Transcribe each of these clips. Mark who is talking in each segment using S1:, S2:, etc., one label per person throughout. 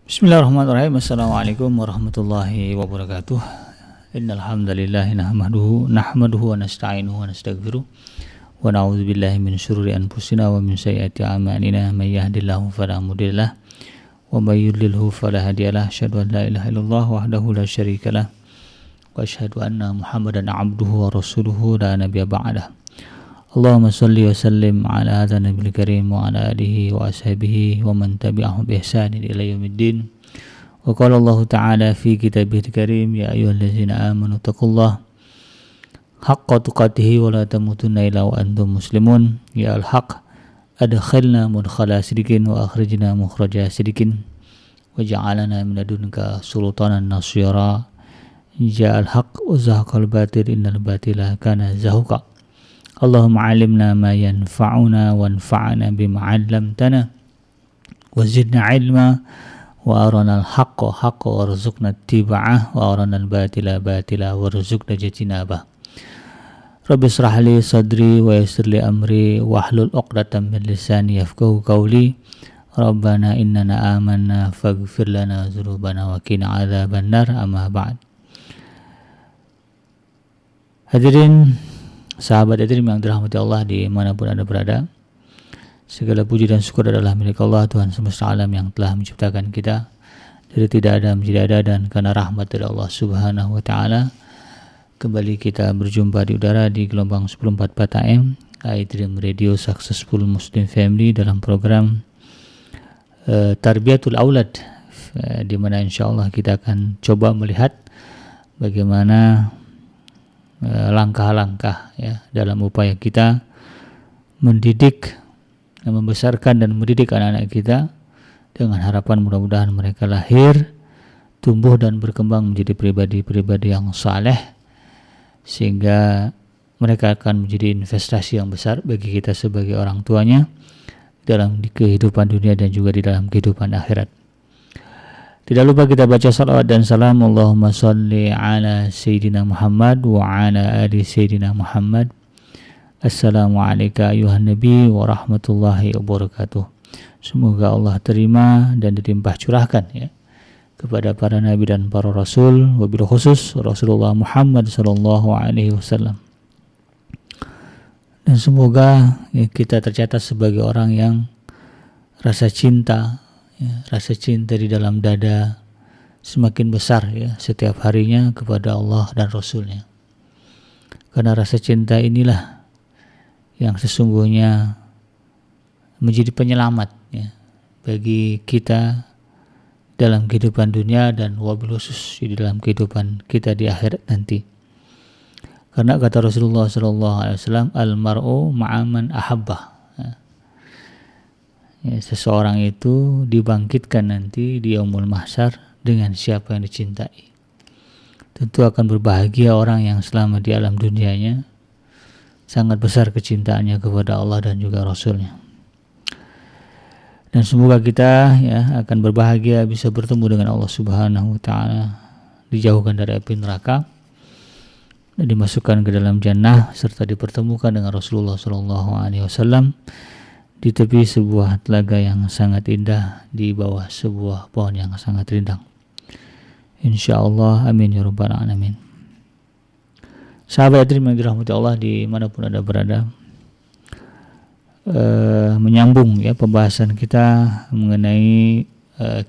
S1: Bismillahirrahmanirrahim. Assalamualaikum warahmatullahi wabarakatuh. Innal hamdalillah nahmaduhu wa nasta'inuhu wa nastaghfiruh wa na'udzu billahi min syururi anfusina wa min sayyiati a'malina may yahdihillahu fala mudhillalah wa may yudlilhu fala hadiyalah. Asyhadu an la ilaha illallah wahdahu la syarikalah wa asyhadu anna Muhammadan 'abduhu wa rasuluhu la nabiyya ba'dah. Allahumma salli wa sallim ala hadha nabiyil karim wa ala alihi wa ashabihi wa man tabi'ahum bi ihsanin ila yaumiddin. Wa qala Allah ta'ala fi kitabihil karim ya ayyuhallazina amanu taqullaha haqqa tuqatih wa la tamutunna illa wa antum muslimun. Ya al-haq adkhilna mudkhala sidikin wa akhrijna mukhraja sidikin wa ja'alna min ladunka sultanan nasira. Ya al-haq wa zahaqal batil innal batila kana zahuqa. Allahumma alimna ma yanfa'una wanfa'na bima 'allamtana wa zidna ilma wa arana al-haqqa haqqa warzuqna ittiba'ah wa arana al-batila batila warzuqna ijtinabah. Rabbi israh li sadri wa yassir li amri wahlul 'uqdatam min lisani yafqahu qawli. Rabbana innana amanna faghfir lana dzunubana wa qina adzabannar. Amma ba'd. Hadirin sahabat Edrim yang dirahmati Allah dimanapun Anda berada, segala puji dan syukur adalah milik Allah, Tuhan semesta alam yang telah menciptakan kita dari tidak ada menjadi ada, dan karena rahmat dari Allah Subhanahu wa Ta'ala kembali kita berjumpa di udara di gelombang 1044 AM iDream Radio Successful Muslim Family dalam program Tarbiyatul Aulad, di mana insyaallah kita akan coba melihat bagaimana langkah-langkah ya dalam upaya kita mendidik, membesarkan dan mendidik anak-anak kita dengan harapan mudah-mudahan mereka lahir, tumbuh dan berkembang menjadi pribadi-pribadi yang saleh, sehingga mereka akan menjadi investasi yang besar bagi kita sebagai orang tuanya dalam kehidupan dunia dan juga di dalam kehidupan akhirat. Tidak lupa kita baca salawat dan salam. Allahumma salli ala Sayyidina Muhammad wa ala ali Sayyidina Muhammad. Assalamualaikum ayuhan Nabi wa rahmatullahi wabarakatuh. Semoga Allah terima dan dilimpah curahkan ya kepada para nabi dan para rasul, wabil khusus Rasulullah Muhammad sallallahu alaihi wasallam. Dan semoga ya, kita tercatat sebagai orang yang rasa cinta di dalam dada semakin besar ya setiap harinya kepada Allah dan Rasulnya. Karena rasa cinta inilah yang sesungguhnya menjadi penyelamat ya bagi kita dalam kehidupan dunia dan wabil khusus di dalam kehidupan kita di akhirat nanti. Karena kata Rasulullah SAW, al-mar'u ma'aman ahabbah. Ya, seseorang itu dibangkitkan nanti di yaumul mahsyar dengan siapa yang dicintai. Tentu akan berbahagia orang yang selama di alam dunianya sangat besar kecintaannya kepada Allah dan juga Rasulnya. Dan semoga kita ya akan berbahagia bisa bertemu dengan Allah Subhanahu wa Ta'ala, dijauhkan dari api neraka dan dimasukkan ke dalam jannah serta dipertemukan dengan Rasulullah SAW di tepi sebuah telaga yang sangat indah di bawah sebuah pohon yang sangat rindang. InsyaAllah, amin ya rabbal alamin. Sahabat yang dirahmati Allah dimanapun Anda berada, menyambung ya pembahasan kita mengenai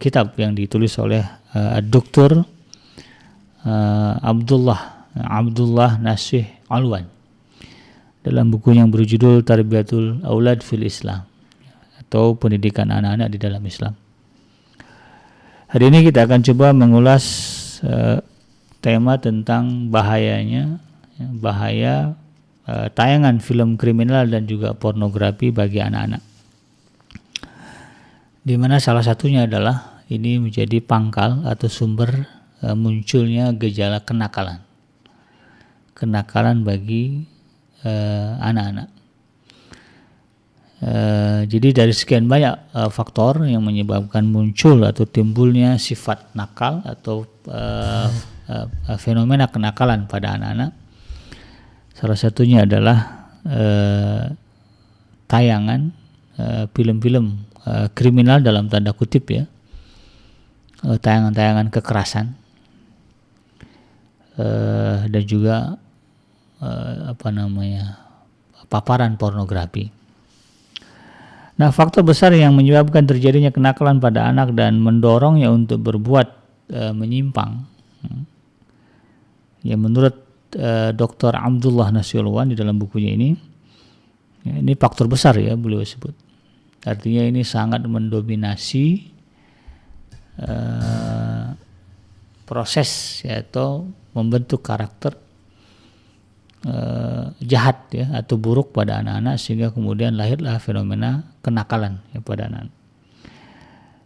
S1: kitab yang ditulis oleh Dr. Abdullah Nasih Alwan dalam buku yang berjudul Tarbiyatul Aulad fil Islam, atau pendidikan anak-anak di dalam Islam. Hari ini kita akan coba mengulas tema tentang bahaya tayangan film kriminal dan juga pornografi bagi anak-anak, di mana salah satunya adalah ini menjadi pangkal atau sumber munculnya gejala kenakalan bagi anak-anak. Jadi dari sekian banyak faktor yang menyebabkan muncul atau timbulnya sifat nakal atau fenomena kenakalan pada anak-anak, salah satunya adalah tayangan film-film kriminal dalam tanda kutip ya, tayangan-tayangan kekerasan dan juga paparan pornografi. Nah, faktor besar yang menyebabkan terjadinya kenakalan pada anak dan mendorongnya untuk berbuat menyimpang, ya menurut Dr. Abdullah Nasiulwan di dalam bukunya ini, ini faktor besar ya beliau sebut. Artinya ini sangat mendominasi proses ya, atau membentuk karakter jahat ya atau buruk pada anak-anak, sehingga kemudian lahirlah fenomena kenakalan ya pada anak.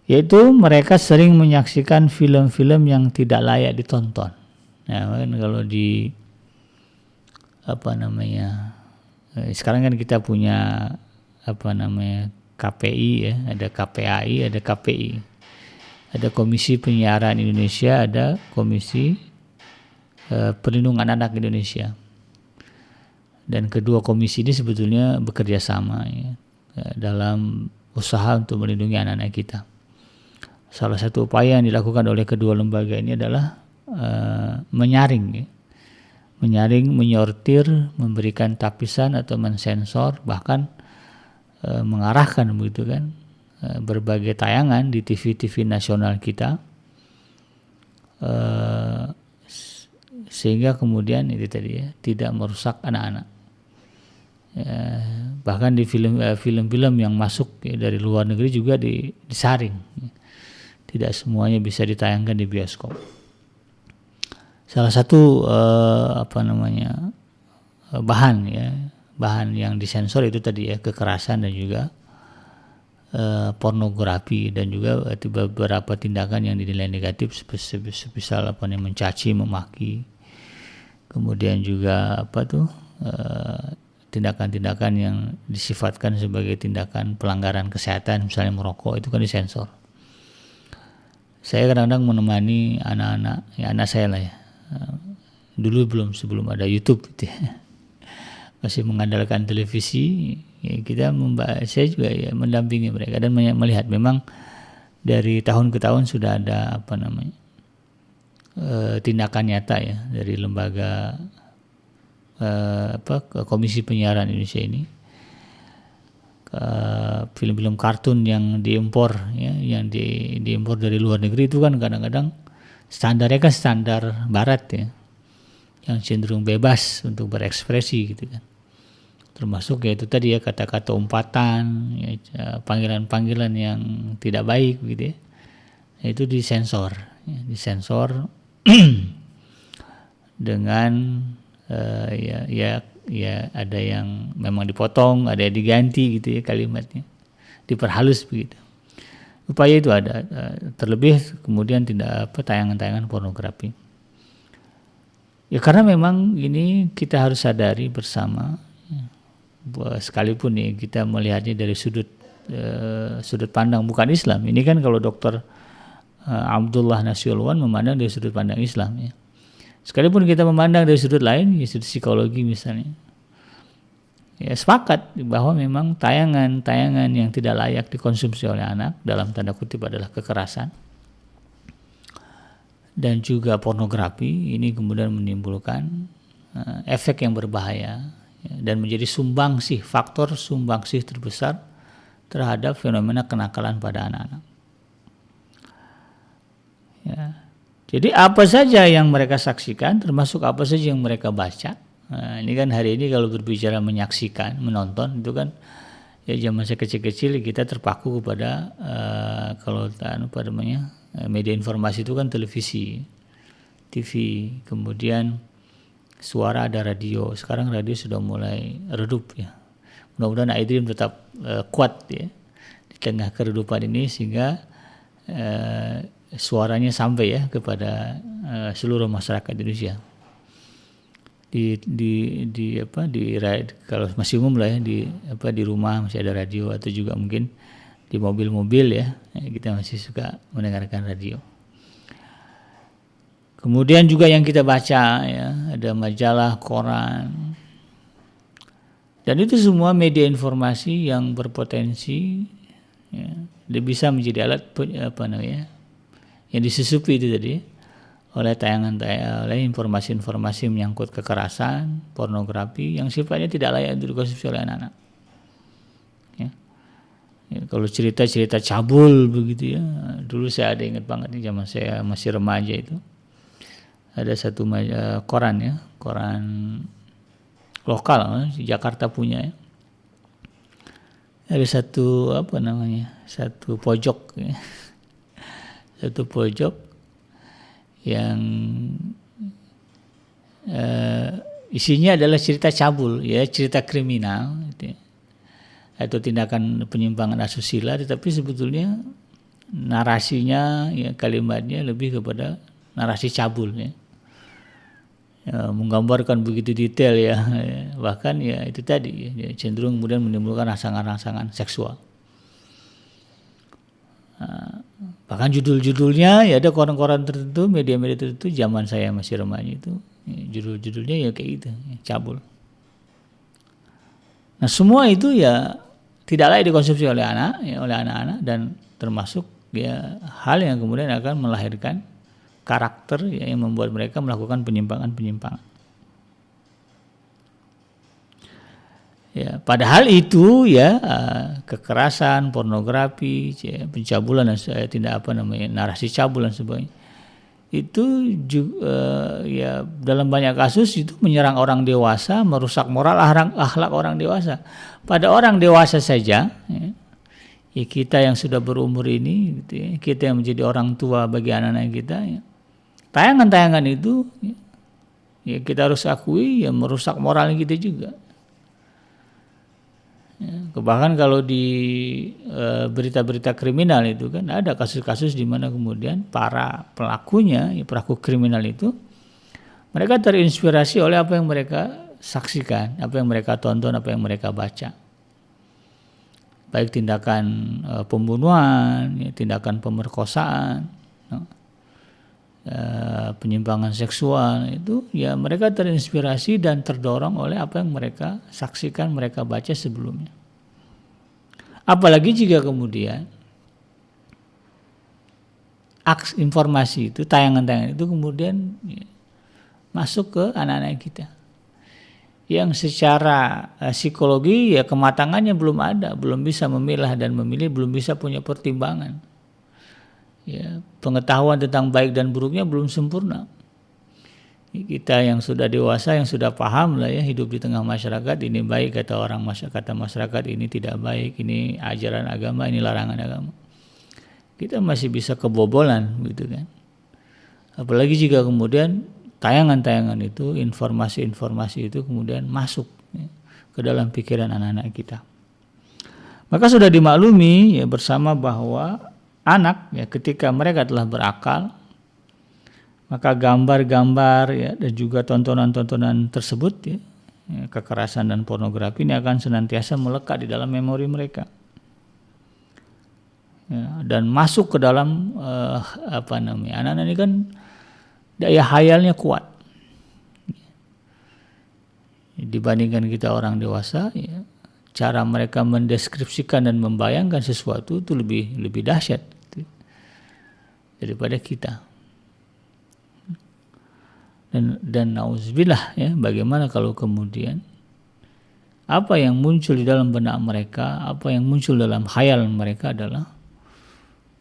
S1: Yaitu mereka sering menyaksikan film-film yang tidak layak ditonton. Nah, kan kalau di sekarang kan kita punya KPI ya, ada KPAI, ada KPI. Ada Komisi Penyiaran Indonesia, ada Komisi Perlindungan Anak Indonesia. Dan kedua komisi ini sebetulnya bekerja sama ya, dalam usaha untuk melindungi anak-anak kita. Salah satu upaya yang dilakukan oleh kedua lembaga ini adalah menyaring, menyortir, memberikan tapisan atau mensensor, bahkan mengarahkan begitu kan berbagai tayangan di TV-TV nasional kita, sehingga kemudian itu tadi ya tidak merusak anak-anak. Bahkan di film-film yang masuk ya, dari luar negeri juga disaring. Tidak semuanya bisa ditayangkan di bioskop. Salah satu bahan yang disensor itu tadi ya kekerasan dan juga pornografi, dan juga beberapa tindakan yang dinilai negatif semisal mencaci, memaki, kemudian juga tindakan-tindakan yang disifatkan sebagai tindakan pelanggaran kesehatan, misalnya merokok, itu kan disensor. Saya kadang-kadang menemani anak-anak, ya anak saya lah ya, dulu sebelum ada YouTube gitu ya, masih mengandalkan televisi, ya saya juga ya mendampingi mereka dan melihat memang dari tahun ke tahun sudah ada tindakan nyata ya dari lembaga Komisi Penyiaran Indonesia ini. Film-film kartun yang diimpor ya, yang diimpor dari luar negeri itu kan kadang-kadang standarnya kan standar barat ya, yang cenderung bebas untuk berekspresi gitu kan, termasuk ya itu tadi ya kata-kata umpatan ya, panggilan-panggilan yang tidak baik gitu ya, itu disensor dengan ya ada yang memang dipotong, ada yang diganti gitu ya kalimatnya, diperhalus begitu. Upaya itu ada, terlebih kemudian tidak tayangan-tayangan pornografi. Ya karena memang ini kita harus sadari bersama, sekalipun nih kita melihatnya dari sudut pandang bukan Islam. Ini kan kalau Dr. Abdullah Nasiulwan memandang dari sudut pandang Islam ya. Sekalipun kita memandang dari sudut lain, sudut psikologi misalnya, ya sepakat bahwa memang tayangan-tayangan yang tidak layak dikonsumsi oleh anak dalam tanda kutip adalah kekerasan dan juga pornografi. Ini kemudian menimbulkan efek yang berbahaya ya, dan menjadi faktor sumbangsih terbesar terhadap fenomena kenakalan pada anak-anak. Ya. Jadi apa saja yang mereka saksikan, termasuk apa saja yang mereka baca. Nah, ini kan hari ini kalau berbicara menyaksikan, menonton, itu kan ya zaman saya kecil-kecil kita terpaku kepada media informasi itu kan televisi, TV, kemudian suara ada radio. Sekarang radio sudah mulai redup ya. Mudah-mudahan iDream tetap kuat ya di tengah keredupan ini, sehingga suaranya sampai ya kepada seluruh masyarakat Indonesia. Kalau masih umum lah ya di rumah masih ada radio, atau juga mungkin di mobil-mobil ya kita masih suka mendengarkan radio. Kemudian juga yang kita baca ya, ada majalah, koran, dan itu semua media informasi yang berpotensi ya, bisa menjadi alat yang disusupi itu tadi oleh oleh informasi-informasi menyangkut kekerasan, pornografi yang sifatnya tidak layak untuk dikonsumsi oleh anak-anak. Ya. Ya, kalau cerita-cerita cabul begitu ya, dulu saya ada ingat banget nih zaman saya masih remaja itu, ada satu koran ya, koran lokal di Jakarta punya ya. Ada satu pojok ya. Satu pojok yang isinya adalah cerita cabul ya, cerita kriminal gitu ya, atau tindakan penyimpangan asusila, tetapi sebetulnya narasinya ya, kalimatnya lebih kepada narasi cabul ya. Menggambarkan begitu detail ya, bahkan ya itu tadi ya, cenderung kemudian menimbulkan rangsangan-rangsangan seksual. Bahkan judul-judulnya ya, ada koran-koran tertentu, media-media tertentu zaman saya masih remaja itu ya, judul-judulnya ya kayak gitu ya, cabul. Nah semua itu ya tidak layak dikonsumsi oleh anak-anak dan termasuk ya hal yang kemudian akan melahirkan karakter ya, yang membuat mereka melakukan penyimpangan. Ya, padahal itu ya kekerasan, pornografi, ya, pencabulan dan narasi cabul dan sebagainya itu juga ya dalam banyak kasus itu menyerang orang dewasa, merusak moral akhlak orang dewasa. Pada orang dewasa saja ya kita yang sudah berumur ini gitu ya, kita yang menjadi orang tua bagi anak-anak kita ya, tayangan-tayangan itu ya kita harus akui ya merusak moral kita juga. Ya, bahkan kalau di berita-berita kriminal itu kan ada kasus-kasus di mana kemudian para pelakunya, ya, pelaku kriminal itu mereka terinspirasi oleh apa yang mereka saksikan, apa yang mereka tonton, apa yang mereka baca. Baik tindakan pembunuhan, ya, tindakan pemerkosaan, penyimpangan seksual itu ya mereka terinspirasi dan terdorong oleh apa yang mereka saksikan, mereka baca sebelumnya. Apalagi jika kemudian informasi itu, tayangan-tayangan itu kemudian ya, masuk ke anak-anak kita yang secara psikologi ya kematangannya belum ada, belum bisa memilah dan memilih, belum bisa punya pertimbangan. Ya, pengetahuan tentang baik dan buruknya belum sempurna. Kita yang sudah dewasa, yang sudah paham lah ya, hidup di tengah masyarakat, ini baik kata masyarakat, ini tidak baik, ini ajaran agama, ini larangan agama. Kita masih bisa kebobolan gitu kan. Apalagi jika kemudian tayangan-tayangan itu, informasi-informasi itu kemudian masuk ya, ke dalam pikiran anak-anak kita. Maka sudah dimaklumi ya bersama bahwa anak ya ketika mereka telah berakal, maka gambar-gambar ya dan juga tontonan-tontonan tersebut ya, kekerasan dan pornografi ini akan senantiasa melekat di dalam memori mereka. Ya, dan masuk ke dalam anak-anak ini kan daya hayalnya kuat. Dibandingkan kita orang dewasa ya, cara mereka mendeskripsikan dan membayangkan sesuatu itu lebih dahsyat daripada kita. Dan nauzubillah ya, bagaimana kalau kemudian apa yang muncul di dalam benak mereka, apa yang muncul dalam khayal mereka adalah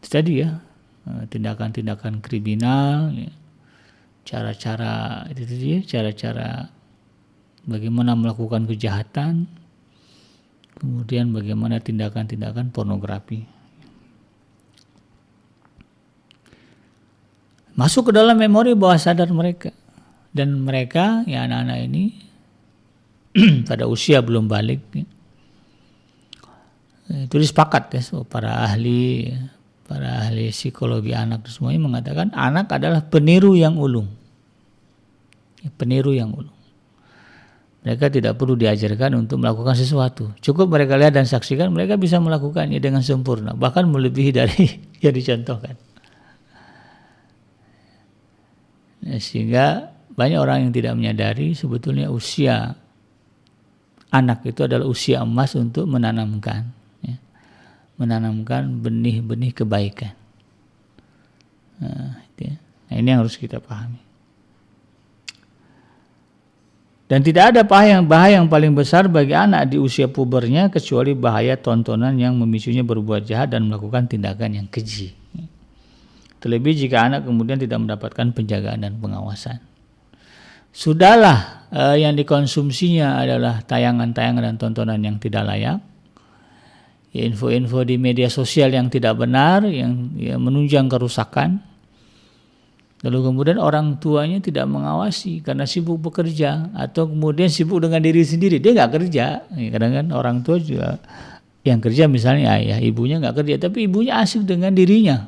S1: tadi ya, tindakan-tindakan kriminal ya, cara-cara bagaimana melakukan kejahatan, kemudian bagaimana tindakan-tindakan pornografi. Masuk ke dalam memori bawah sadar mereka. Dan mereka, ya anak-anak ini pada usia belum balik ya, itu disepakat ya, para ahli psikologi anak semuanya mengatakan anak adalah peniru yang ulung. Peniru yang ulung. Mereka tidak perlu diajarkan untuk melakukan sesuatu. Cukup mereka lihat dan saksikan, mereka bisa melakukannya dengan sempurna, bahkan melebihi dari yang dicontohkan. Nah, sehingga banyak orang yang tidak menyadari sebetulnya usia anak itu adalah usia emas untuk menanamkan benih-benih kebaikan. Nah, ini yang harus kita pahami. Dan tidak ada bahaya yang paling besar bagi anak di usia pubernya kecuali bahaya tontonan yang memicunya berbuat jahat dan melakukan tindakan yang keji. Terlebih jika anak kemudian tidak mendapatkan penjagaan dan pengawasan. Sudahlah yang dikonsumsinya adalah tayangan-tayangan dan tontonan yang tidak layak, info-info di media sosial yang tidak benar, yang menunjang kerusakan. Lalu kemudian orang tuanya tidak mengawasi karena sibuk bekerja atau kemudian sibuk dengan diri sendiri, dia nggak kerja. Kadang kan orang tua juga yang kerja misalnya ayah, ibunya nggak kerja, tapi ibunya asik dengan dirinya,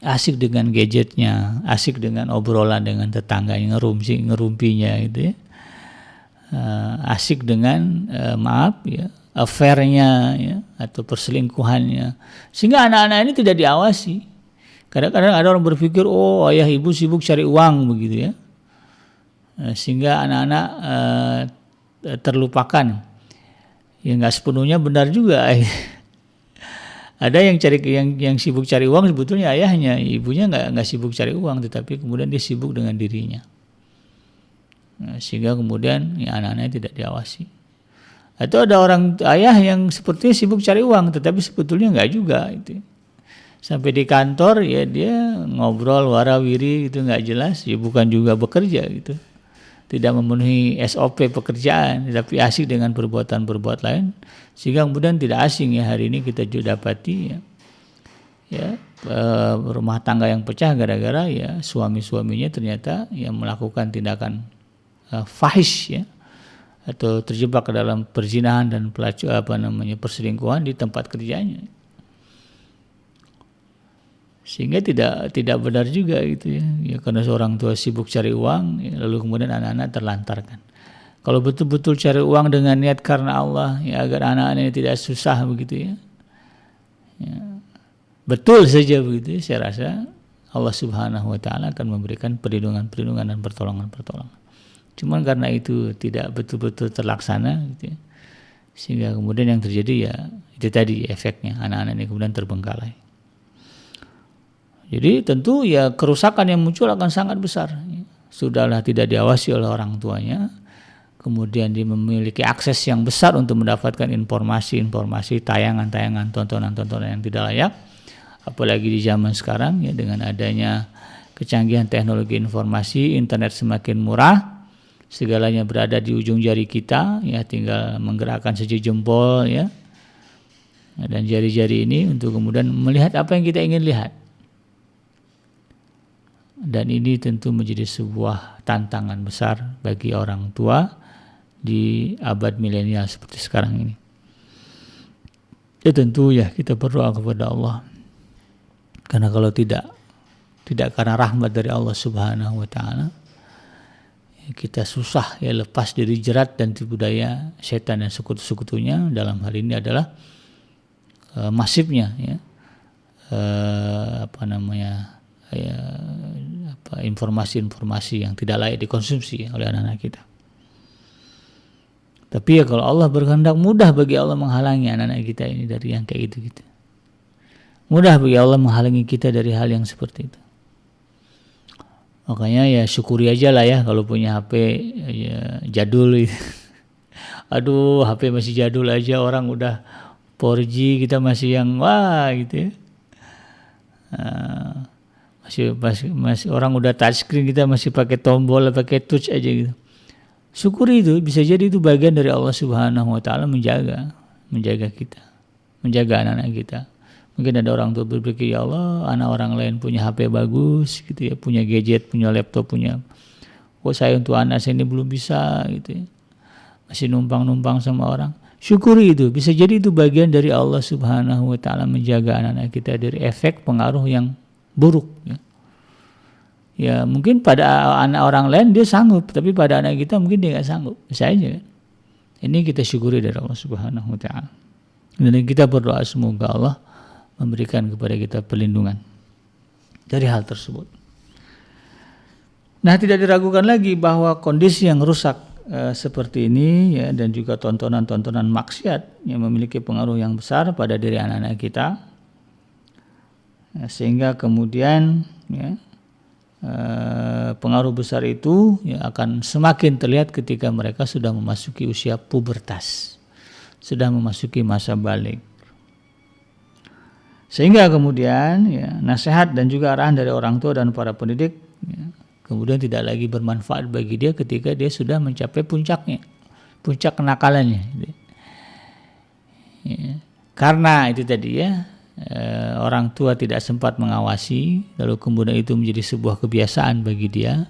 S1: asik dengan gadgetnya, asik dengan obrolan dengan tetangganya, ngerumpinya gitu ya, asik dengan affair-nya ya, atau perselingkuhannya, sehingga anak-anak ini tidak diawasi. Kadang-kadang ada orang berpikir, oh ayah ibu sibuk cari uang begitu ya, sehingga anak-anak terlupakan. Ya nggak sepenuhnya benar juga. Ada yang sibuk cari uang sebetulnya ayahnya, ibunya nggak sibuk cari uang, tetapi kemudian dia sibuk dengan dirinya, sehingga kemudian ya, anak-anaknya tidak diawasi. Atau ada orang ayah yang sepertinya sibuk cari uang, tetapi sebetulnya nggak juga itu. Sampai di kantor ya dia ngobrol warawiri gitu nggak jelas, ya bukan juga bekerja gitu, tidak memenuhi SOP pekerjaan, tapi asik dengan perbuatan-perbuatan lain, sehingga kemudian tidak asing ya hari ini kita juga dapati ya rumah tangga yang pecah gara-gara ya suami-suaminya ternyata yang melakukan tindakan fahish ya, atau terjebak ke dalam perzinahan dan perselingkuhan di tempat kerjanya. Sehingga tidak benar juga gitu ya, karena seorang tua sibuk cari uang ya, lalu kemudian anak-anak terlantarkan. Kalau betul-betul cari uang dengan niat karena Allah ya, agar anak-anak tidak susah begitu ya, betul saja begitu ya, saya rasa Allah Subhanahu wa taala akan memberikan perlindungan dan pertolongan. Cuman karena itu tidak betul-betul terlaksana gitu ya, sehingga kemudian yang terjadi ya itu tadi efeknya, anak-anak ini kemudian terbengkalai. Jadi tentu ya kerusakan yang muncul akan sangat besar. Sudahlah tidak diawasi oleh orang tuanya, kemudian dia memiliki akses yang besar untuk mendapatkan informasi, tayangan-tayangan, tontonan-tontonan yang tidak layak. Apalagi di zaman sekarang ya, dengan adanya kecanggihan teknologi informasi, internet semakin murah, segalanya berada di ujung jari kita ya, tinggal menggerakkan sejari jempol ya, dan jari-jari ini untuk kemudian melihat apa yang kita ingin lihat. Dan ini tentu menjadi sebuah tantangan besar bagi orang tua di abad milenial seperti sekarang ini. Ya tentu ya kita berdoa kepada Allah, karena kalau tidak karena rahmat dari Allah Subhanahu wa taala, ya kita susah ya lepas dari jerat dan tipu daya setan dan sekutu-sekutunya. Dalam hal ini adalah masifnya ya informasi-informasi yang tidak layak dikonsumsi oleh anak-anak kita. Tapi ya kalau Allah berkehendak, mudah bagi Allah menghalangi anak-anak kita ini dari yang kayak gitu. Mudah bagi Allah menghalangi kita dari hal yang seperti itu. Makanya ya syukuri aja lah ya kalau punya HP ya, jadul gitu. Aduh, HP masih jadul aja, orang udah 4G, kita masih yang wah gitu ya. Masih orang udah touchscreen, kita masih pakai tombol, pakai touch aja gitu. Syukuri itu, bisa jadi itu bagian dari Allah Subhanahu wa taala menjaga kita, menjaga anak-anak kita. Mungkin ada orang tua berpikir, ya Allah, anak orang lain punya HP bagus gitu ya, punya gadget, punya laptop, saya untuk anak saya ini belum bisa gitu ya. Masih numpang sama orang. Syukuri itu, bisa jadi itu bagian dari Allah Subhanahu wa taala menjaga anak-anak kita dari efek pengaruh yang buruk ya. Ya mungkin pada anak orang lain dia sanggup, tapi pada anak kita mungkin dia nggak sanggup, bisa aja kan. Ini kita syukuri dari Allah Subhanahu wa taala. Dan kita berdoa semoga Allah memberikan kepada kita perlindungan dari hal tersebut. Nah, tidak diragukan lagi bahwa kondisi yang rusak seperti ini ya, dan juga tontonan-tontonan maksiat yang memiliki pengaruh yang besar pada diri anak-anak kita sehingga kemudian ya, pengaruh besar itu ya, akan semakin terlihat ketika mereka sudah memasuki usia pubertas, sudah memasuki masa balik. Sehingga kemudian ya, nasihat dan juga arahan dari orang tua dan para pendidik ya, kemudian tidak lagi bermanfaat bagi dia ketika dia sudah mencapai puncaknya, puncak kenakalannya. Ya. Karena itu tadi ya, orang tua tidak sempat mengawasi, lalu kemudian itu menjadi sebuah kebiasaan bagi dia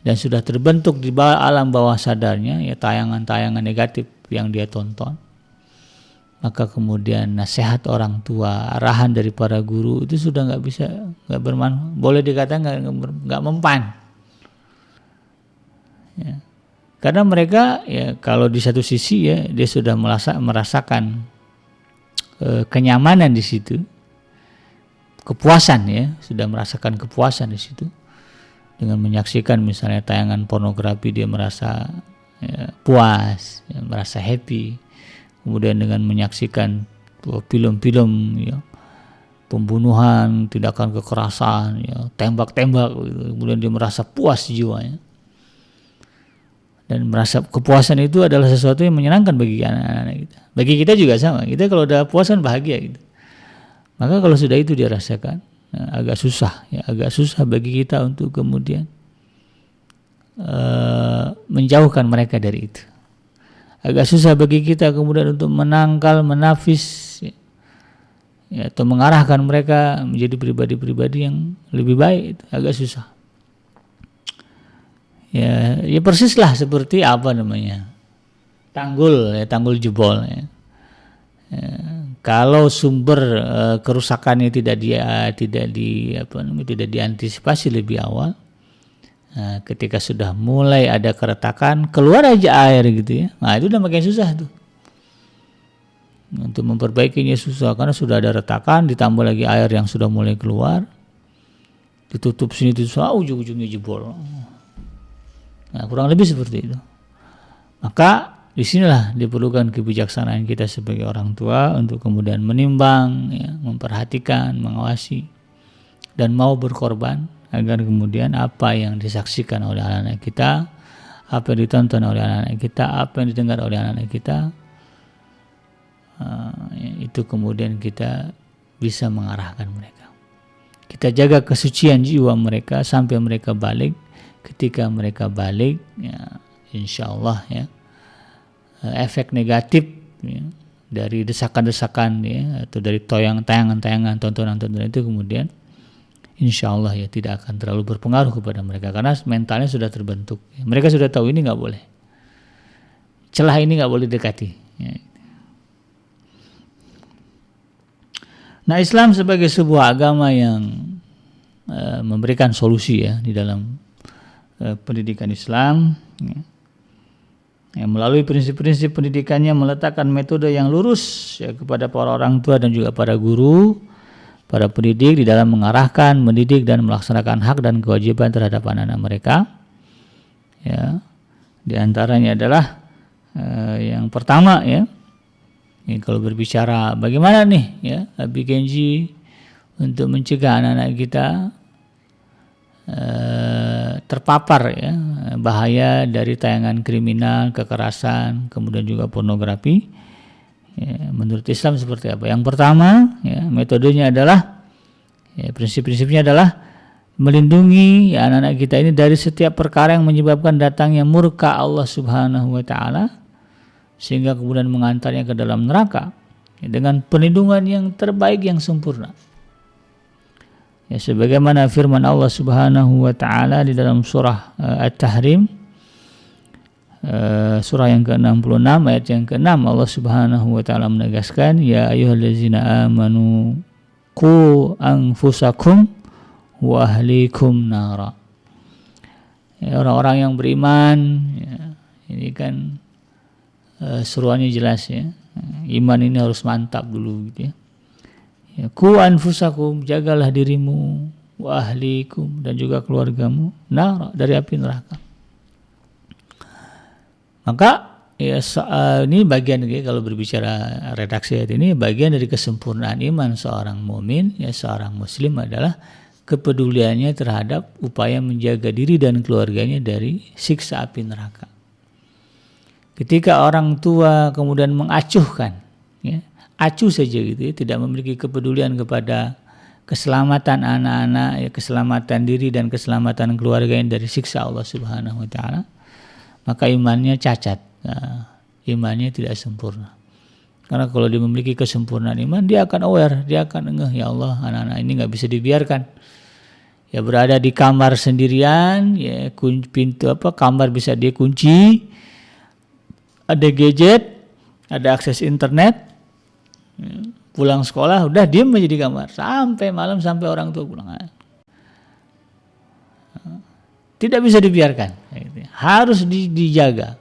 S1: dan sudah terbentuk di alam bawah sadarnya ya, tayangan-tayangan negatif yang dia tonton. Maka kemudian nasihat orang tua, arahan dari para guru itu sudah nggak bermanfaat, boleh dikatakan nggak mempan ya. Karena mereka ya, kalau di satu sisi ya dia sudah merasakan kenyamanan di situ, kepuasan ya, sudah merasakan kepuasan di situ dengan menyaksikan misalnya tayangan pornografi, dia merasa ya, puas ya, merasa happy. Kemudian dengan menyaksikan film-film ya, pembunuhan, tindakan kekerasan ya, tembak-tembak gitu, kemudian dia merasa puas jiwanya dan merasa kepuasan itu adalah sesuatu yang menyenangkan bagi anak-anak kita. Bagi kita juga sama, kita kalau udah puas kan bahagia gitu. Maka kalau sudah itu dia rasakan agak susah ya, agak susah bagi kita untuk kemudian menjauhkan mereka dari itu. Agak susah bagi kita kemudian untuk menangkal, menafis ya, atau mengarahkan mereka menjadi pribadi-pribadi yang lebih baik, itu agak susah. Ya persislah seperti apa namanya, tanggul jebol ya. Kalau sumber kerusakannya tidak diantisipasi lebih awal, ketika sudah mulai ada keretakan, keluar aja air gitu ya, nah itu udah makin susah tuh, untuk memperbaikinya susah karena sudah ada retakan, ditambah lagi air yang sudah mulai keluar, ditutup sini ujung-ujungnya jebol. Nah, kurang lebih seperti itu. Maka disinilah diperlukan kebijaksanaan kita sebagai orang tua untuk kemudian menimbang, ya, memperhatikan, mengawasi, dan mau berkorban agar kemudian apa yang disaksikan oleh anak-anak kita, apa yang ditonton oleh anak-anak kita, apa yang didengar oleh anak-anak kita, itu kemudian kita bisa mengarahkan mereka. Kita jaga kesucian jiwa mereka sampai mereka balik. Ketika mereka balik, ya, insya Allah ya, efek negatif ya, dari desakan-desakan ya, atau dari tayangan-tayangan, tontonan-tontonan itu kemudian insya Allah ya tidak akan terlalu berpengaruh kepada mereka karena mentalnya sudah terbentuk. Mereka sudah tahu ini nggak boleh, celah ini nggak boleh dekati. Ya. Nah, Islam sebagai sebuah agama yang memberikan solusi ya di dalam pendidikan Islam ya. Yang melalui prinsip-prinsip pendidikannya meletakkan metode yang lurus ya, kepada para orang tua dan juga para guru, para pendidik di dalam mengarahkan, mendidik dan melaksanakan hak dan kewajiban terhadap anak-anak mereka. Ya, di antaranya adalah yang pertama ya, ini kalau berbicara bagaimana nih ya Abi Kenji untuk mencegah anak-anak kita terpapar ya bahaya dari tayangan kriminal, kekerasan, kemudian juga pornografi. Ya, menurut Islam seperti apa? Yang pertama, ya, metodenya adalah, ya, prinsip-prinsipnya adalah melindungi ya, anak-anak kita ini dari setiap perkara yang menyebabkan datangnya murka Allah Subhanahu wa Ta'ala, sehingga kemudian mengantarnya ke dalam neraka ya, dengan perlindungan yang terbaik yang sempurna. Ya, sebagaimana firman Allah Subhanahu wa Ta'ala di dalam surah At-Tahrim, surah yang ke-66 ayat yang ke-6, Allah Subhanahu wa Ta'ala menegaskan, ya ayyuhallazina amanu qu anfusakum wa ahlikum nara. Ya, orang-orang yang beriman ya, ini kan seruannya jelas ya. Iman ini harus mantap dulu gitu ya. Ya, ku anfusakum, jagalah dirimu, wa ahlikum, dan juga keluargamu, nar, dari api neraka. Maka Ya, ini bagian kalau berbicara redaksi ayat ini, bagian dari kesempurnaan iman seorang mukmin, ya seorang muslim adalah kepeduliannya terhadap upaya menjaga diri dan keluarganya dari siksa api neraka. Ketika orang tua kemudian mengacuhkan, ya, acuh saja gitu ya, tidak memiliki kepedulian kepada keselamatan anak-anak, ya, keselamatan diri dan keselamatan keluarganya dari siksa Allah Subhanahu wa taala, maka imannya cacat. Nah, imannya tidak sempurna. Karena kalau dia memiliki kesempurnaan iman, dia akan aware, dia akan ngeh, ya Allah, anak-anak ini nggak bisa dibiarkan. Ya berada di kamar sendirian, ya pintu kamar bisa dia kunci, ada gadget, ada akses internet, pulang sekolah udah diam aja di kamar sampai malam, sampai orang tua pulang. Tidak bisa dibiarkan, harus dijaga.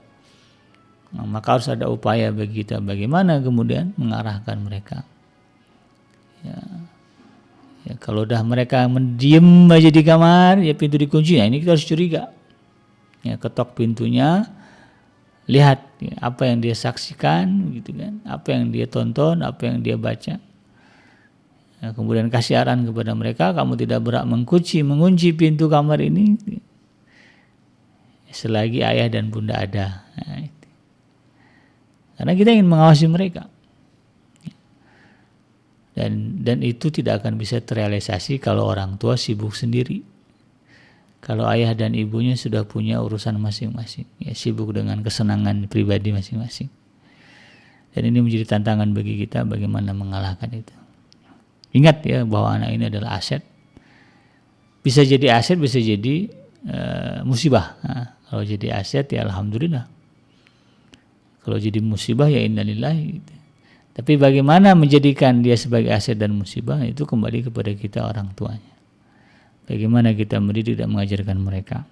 S1: Nah, maka harus ada upaya bagi kita bagaimana kemudian mengarahkan mereka. Ya, kalau udah mereka mendiam aja di kamar, ya pintu dikunci, ya ini kita harus curiga. Ya, ketok pintunya, lihat ya, apa yang dia saksikan, gitu kan, apa yang dia tonton, apa yang dia baca. Ya, kemudian kasih arahan kepada mereka, kamu tidak berhak mengunci pintu kamar ini selagi ayah dan bunda ada. Nah, karena kita ingin mengawasi mereka, dan itu tidak akan bisa terrealisasi kalau orang tua sibuk sendiri. Kalau ayah dan ibunya sudah punya urusan masing-masing, ya sibuk dengan kesenangan pribadi masing-masing. Dan ini menjadi tantangan bagi kita bagaimana mengalahkan itu. Ingat ya bahwa anak ini adalah aset. Bisa jadi aset, bisa jadi musibah. Nah, kalau jadi aset ya alhamdulillah. Kalau jadi musibah ya innalillahi. Tapi bagaimana menjadikan dia sebagai aset dan musibah, itu kembali kepada kita orang tuanya. Bagaimana kita mendidik dan mengajarkan mereka.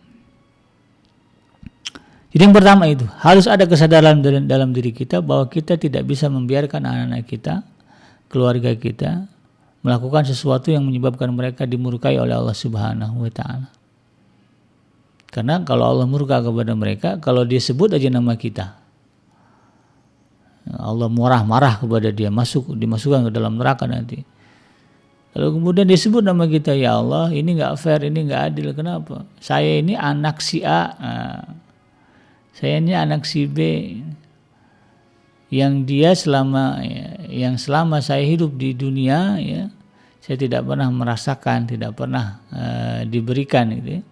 S1: Jadi yang pertama itu harus ada kesadaran dalam diri kita bahwa kita tidak bisa membiarkan anak-anak kita, keluarga kita melakukan sesuatu yang menyebabkan mereka dimurkai oleh Allah Subhanahu wa taala. Karena kalau Allah murka kepada mereka, kalau dia sebut aja nama kita, Allah marah kepada dia, dimasukkan ke dalam neraka nanti. Lalu kemudian disebut nama kita, ya Allah, ini nggak fair, ini nggak adil. Kenapa? Saya ini anak si A, saya ini anak si B, yang selama saya hidup di dunia, ya, saya tidak pernah merasakan, tidak pernah diberikan, gitu ya.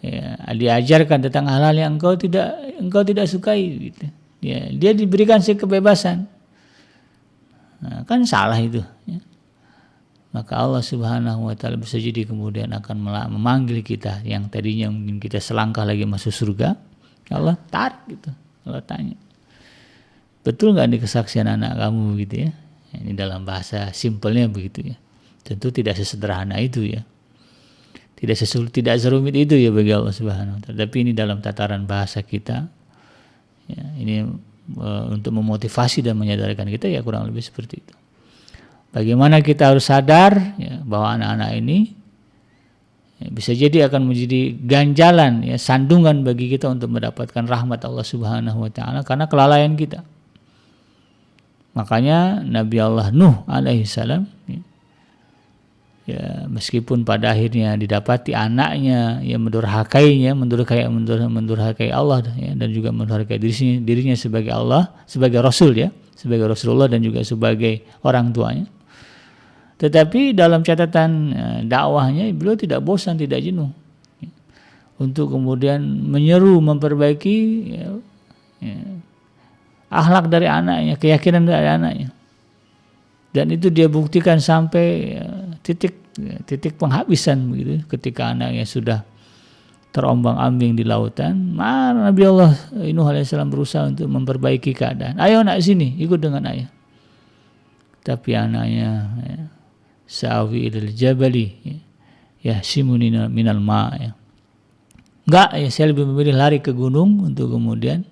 S1: Ya, diajarkan tentang hal-hal yang engkau tidak sukai, gitu. Ya, dia diberikan kebebasan. Nah, kan salah itu. Ya. Maka Allah Subhanahu wa taala bisa jadi kemudian akan memanggil kita yang tadinya mungkin kita selangkah lagi masuk surga. Allah tarik gitu. Allah tanya, betul nggak nih kesaksian anak kamu gitu ya? Ini dalam bahasa simpelnya begitu ya. Tentu tidak sesederhana itu ya. Tidak serumit itu ya bagi Allah Subhanahu wa taala. Tapi ini dalam tataran bahasa kita. Ya, ini untuk memotivasi dan menyadarkan kita, ya kurang lebih seperti itu. Bagaimana kita harus sadar ya, bahwa anak-anak ini ya, bisa jadi akan menjadi ganjalan, ya, sandungan bagi kita untuk mendapatkan rahmat Allah Subhanahu wa taala karena kelalaian kita. Makanya Nabi Allah Nuh alaihi salam, ya meskipun pada akhirnya didapati anaknya yang mendurhakai Allah, ya, dan juga mendurhakai dirinya sebagai Allah, sebagai Rasul, ya, sebagai Rasulullah dan juga sebagai orang tuanya. Tetapi dalam catatan dakwahnya beliau tidak bosan, tidak jenuh, ya, untuk kemudian menyeru memperbaiki akhlak dari anaknya, keyakinan dari anaknya. Dan itu dia buktikan sampai titik penghabisan begitu. Ketika anaknya sudah terombang-ambing di lautan, Nabi Allah Nuh alaihissalam berusaha untuk memperbaiki keadaan. Ayo anak sini, ikut dengan ayah. Tapi anaknya sa'awi ilal jabali yahsimuni minal ma', ya. Enggak, ya saya lebih memilih lari ke gunung untuk kemudian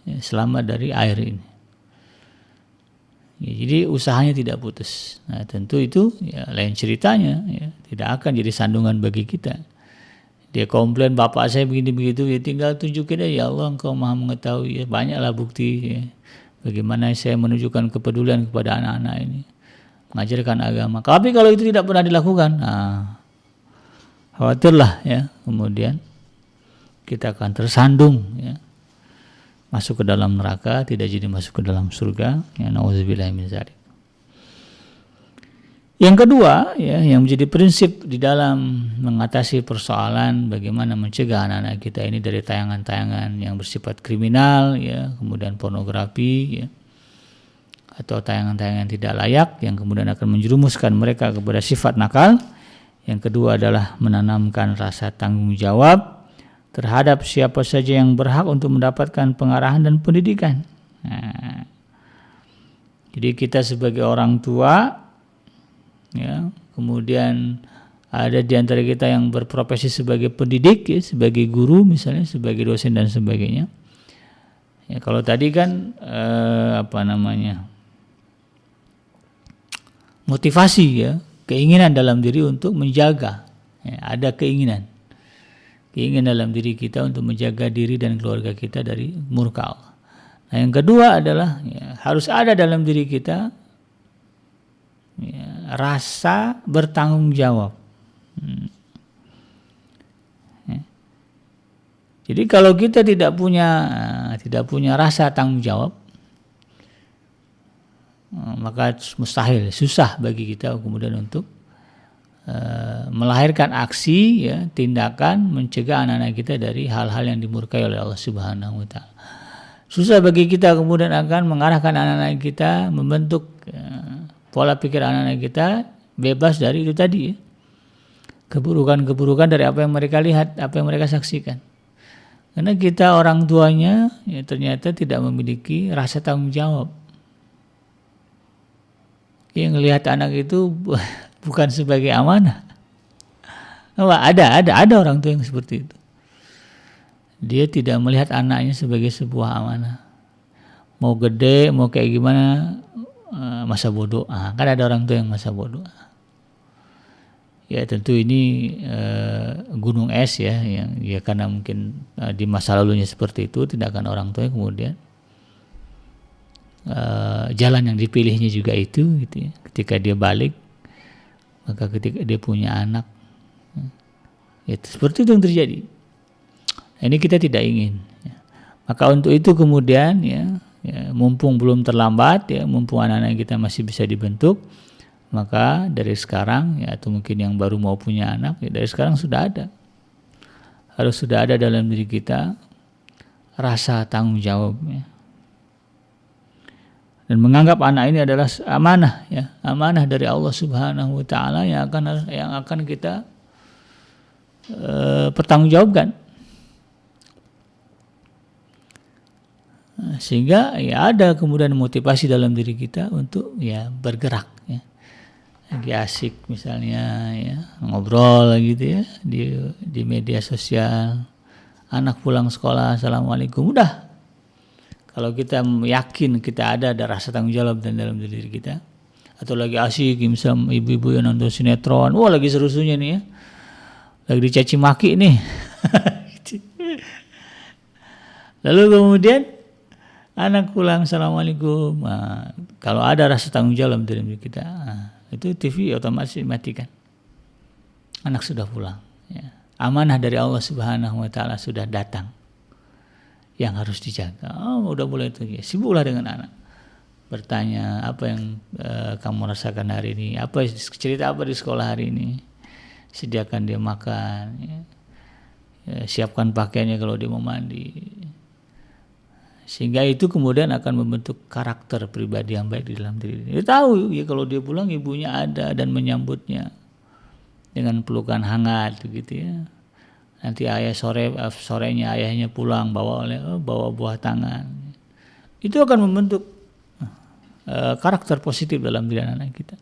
S1: selamat dari air ini. Ya, jadi usahanya tidak putus. Nah tentu itu ya lain ceritanya, ya, tidak akan jadi sandungan bagi kita. Dia komplain bapak saya begini begitu, ya tinggal tunjukin aja, ya Allah Engkau Maha mengetahui, ya banyaklah bukti ya. Bagaimana saya menunjukkan kepedulian kepada anak-anak ini, mengajarkan agama. Tapi kalau itu tidak pernah dilakukan, khawatirlah ya, kemudian kita akan tersandung ya, masuk ke dalam neraka, tidak jadi masuk ke dalam surga. Ya, nauzubillah min dzalik. Yang kedua ya, yang menjadi prinsip di dalam mengatasi persoalan bagaimana mencegah anak-anak kita ini dari tayangan-tayangan yang bersifat kriminal ya, kemudian pornografi ya, atau tayangan-tayangan yang tidak layak yang kemudian akan menjerumuskan mereka kepada sifat nakal. Yang kedua adalah menanamkan rasa tanggung jawab terhadap siapa saja yang berhak untuk mendapatkan pengarahan dan pendidikan. Nah, jadi kita sebagai orang tua ya, kemudian ada di antara kita yang berprofesi sebagai pendidik ya, sebagai guru misalnya, sebagai dosen dan sebagainya. Ya, kalau tadi kan motivasi ya, keinginan dalam diri untuk menjaga ya, ada keinginan dalam diri kita untuk menjaga diri dan keluarga kita dari murka Allah. Nah, yang kedua adalah ya, harus ada dalam diri kita ya, rasa bertanggung jawab. Ya. Jadi kalau kita tidak punya rasa tanggung jawab, maka mustahil, susah bagi kita kemudian untuk melahirkan aksi ya, tindakan mencegah anak-anak kita dari hal-hal yang dimurkai oleh Allah Subhanahu wa taala. Susah bagi kita kemudian akan mengarahkan anak-anak kita, membentuk pola pikir anak-anak kita bebas dari itu tadi ya, keburukan-keburukan dari apa yang mereka lihat, apa yang mereka saksikan. Karena kita orang tuanya ya, ternyata tidak memiliki rasa tanggung jawab. Yang melihat anak itu bukan sebagai amanah. Ada orang tua yang seperti itu. Dia tidak melihat anaknya sebagai sebuah amanah. Mau gede, mau kayak gimana, masa bodoh. Kan ada orang tua yang masa bodoh. Ya tentu ini gunung es ya, yang ya karena mungkin di masa lalunya seperti itu, tindakan orang tua kemudian jalan yang dipilihnya juga itu gitu ya. Ketika dia balik, maka ketika dia punya anak ya, seperti itu yang terjadi. Nah, ini kita tidak ingin ya. Maka untuk itu kemudian ya, mumpung belum terlambat ya, mumpung anak-anak kita masih bisa dibentuk, maka dari sekarang ya, atau mungkin yang baru mau punya anak ya, dari sekarang harus sudah ada dalam diri kita rasa tanggung jawabnya. Dan menganggap anak ini adalah amanah ya, amanah dari Allah Subhanahu wa taala yang akan kita pertanggungjawabkan. Sehingga ya ada kemudian motivasi dalam diri kita untuk ya bergerak ya. Lagi asik misalnya ya, ngobrol gitu ya di media sosial, anak pulang sekolah assalamualaikum, udah. Kalau kita yakin kita ada rasa tanggung jawab dan dalam diri kita, atau lagi asik misalnya ibu-ibu yang nonton sinetron, wah lagi seru-serunya nih ya, lagi dicaci maki nih. Lalu kemudian anak pulang assalamualaikum, kalau ada rasa tanggung jawab dalam diri kita, itu TV otomatis dimatikan. Anak sudah pulang ya. Amanah dari Allah Subhanahu wa taala sudah datang yang harus dijaga. Udah mulai itu ya, sibuklah dengan anak, bertanya apa yang kamu rasakan hari ini, apa cerita apa di sekolah hari ini, sediakan dia makan ya. Siapkan pakaiannya kalau dia mau mandi, sehingga itu kemudian akan membentuk karakter pribadi yang baik di dalam diri. Dia tahu ya kalau dia pulang ibunya ada dan menyambutnya dengan pelukan hangat gitu ya. Nanti sorenya ayahnya pulang bawa buah tangan. Itu akan membentuk karakter positif dalam diri anak kita.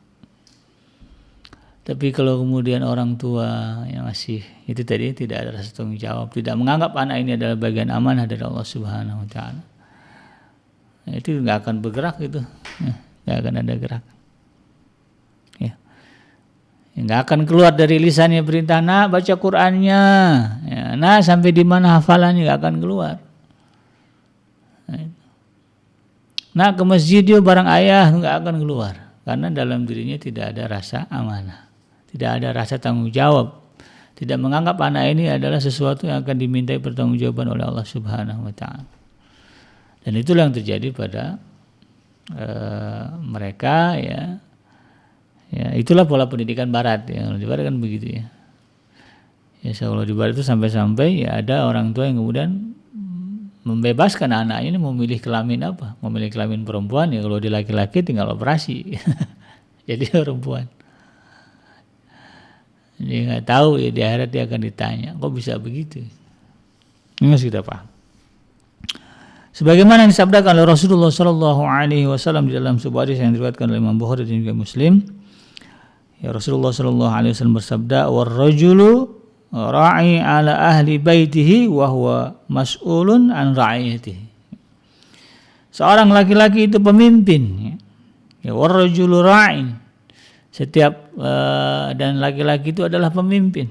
S1: Tapi kalau kemudian orang tua yang masih itu tadi tidak ada rasa tanggung jawab, tidak menganggap anak ini adalah bagian amanah dari Allah Subhanahu wa taala, itu nggak akan bergerak, itu nggak akan ada gerak. Ya. nggak akan keluar dari lisannya perintah nak baca Qur'annya, ya, nah sampai di mana hafalannya nggak akan keluar. Nah ke masjid yuk bareng ayah, nggak akan keluar karena dalam dirinya tidak ada rasa amanah, tidak ada rasa tanggung jawab, tidak menganggap anak ini adalah sesuatu yang akan dimintai pertanggungjawaban oleh Allah Subhanahu wa taala. Dan itulah yang terjadi pada mereka, ya. Ya, itulah pola pendidikan barat, ya. Di barat kan begitu, ya. Ya, kalau di barat itu sampai-sampai ya ada orang tua yang kemudian membebaskan anaknya ini memilih kelamin apa, memilih kelamin perempuan, ya kalau dia laki-laki tinggal operasi jadi perempuan. Dia nggak tahu, ya di akhirat dia akan ditanya kok bisa begitu. Ini harus kita paham. Sebagaimana yang disabdakan oleh Rasulullah Shallallahu Alaihi Wasallam di dalam sebuah hadis yang diriwayatkan oleh Imam Bukhari dan juga Muslim, ya Rasulullah Shallallahu Alaihi Wasallam bersabda, "War-rajulu ra'i ala ahli baitihi wa huwa mas'ulun an ra'iyatihi." Seorang laki-laki itu pemimpin, ya war-rajulu ra'in, setiap dan laki-laki itu adalah pemimpin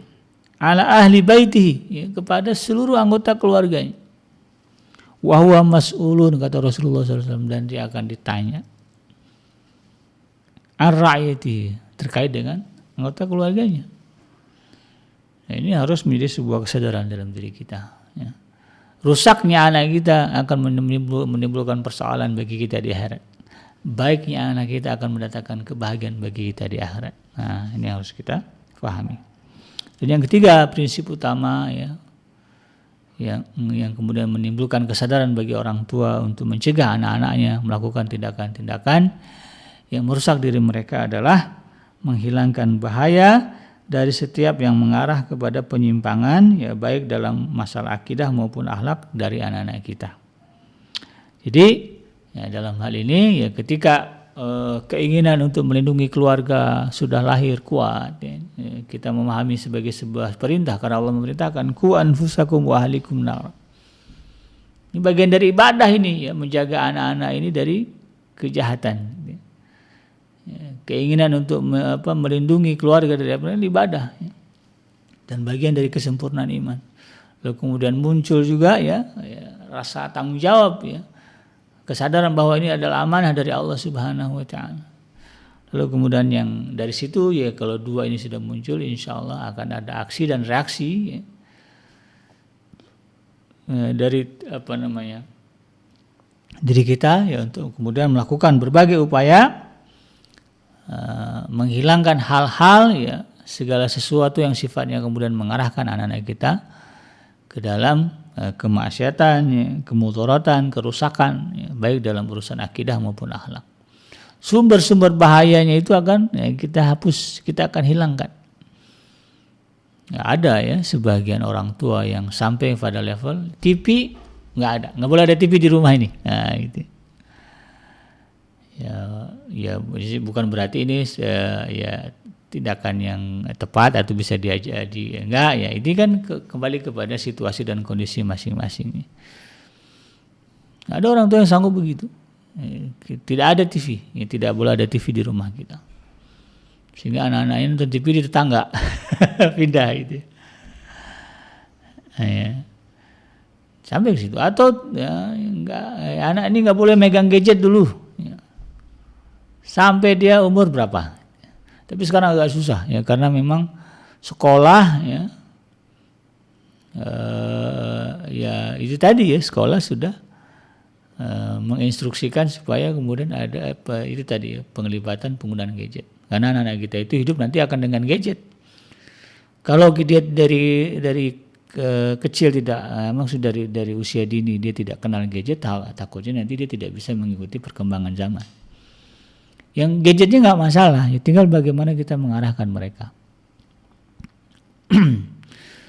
S1: ala ahli baitihi, ya, kepada seluruh anggota keluarganya. Wa huwa mas'ulun, kata Rasulullah SAW, dan dia akan ditanya an ra'iyatihi, terkait dengan anggota keluarganya. Nah, ini harus menjadi sebuah kesadaran dalam diri kita, ya. Rusaknya anak kita akan menimbulkan persoalan bagi kita di akhirat. Baiknya anak kita akan mendatangkan kebahagiaan bagi kita di akhirat. Nah, ini harus kita pahami. Dan yang ketiga, prinsip utama, ya, yang kemudian menimbulkan kesadaran bagi orang tua untuk mencegah anak-anaknya melakukan tindakan-tindakan yang merusak diri mereka adalah menghilangkan bahaya dari setiap yang mengarah kepada penyimpangan, ya baik dalam masalah akidah maupun akhlak dari anak-anak kita. Jadi ya, dalam hal ini, ya ketika keinginan untuk melindungi keluarga sudah lahir kuat, ya, kita memahami sebagai sebuah perintah karena Allah memerintahkan qu anfusakum wa ahlikum nar. Ini bagian dari ibadah ini, ya, menjaga anak-anak ini dari kejahatan. Ya, keinginan untuk melindungi keluarga dari apa ini ibadah, ya, dan bagian dari kesempurnaan iman. Lalu kemudian muncul juga ya rasa tanggung jawab, ya, kesadaran bahwa ini adalah amanah dari Allah Subhanahu wa taala. Lalu kemudian yang dari situ, ya kalau dua ini sudah muncul, insya Allah akan ada aksi dan reaksi, ya, dari diri kita, ya, untuk kemudian melakukan berbagai upaya menghilangkan hal-hal, ya, segala sesuatu yang sifatnya kemudian mengarahkan anak-anak kita ke dalam kemaksiatan, ya, kemudaratan, kerusakan, ya, baik dalam urusan akidah maupun akhlak. Sumber-sumber bahayanya itu akan, ya, kita hapus, kita akan hilangkan. Ya, ada ya sebagian orang tua yang sampai pada level TV nggak ada, nggak boleh ada TV di rumah ini. Nah, gitu. Ya bukan berarti ini ya tindakan yang tepat atau bisa enggak, ya ini kan kembali kepada situasi dan kondisi masing-masing. Ada orang tua yang sanggup begitu, tidak ada TV, ya, tidak boleh ada TV di rumah kita, sehingga anak-anaknya nonton TV di tetangga pindah gitu, ya. Sampai ke situ. Atau ya, anak ini nggak boleh megang gadget dulu, ya, sampai dia umur berapa. Tapi sekarang agak susah, ya, karena memang sekolah, ya, ya itu tadi, ya, sekolah sudah menginstruksikan supaya kemudian ada itu tadi, ya, penglibatan penggunaan gadget. Karena anak-anak kita itu hidup nanti akan dengan gadget. Kalau dia dari kecil tidak, memang sudah dari usia dini dia tidak kenal gadget, takutnya nanti dia tidak bisa mengikuti perkembangan zaman. Yang gadgetnya nggak masalah, ya tinggal bagaimana kita mengarahkan mereka.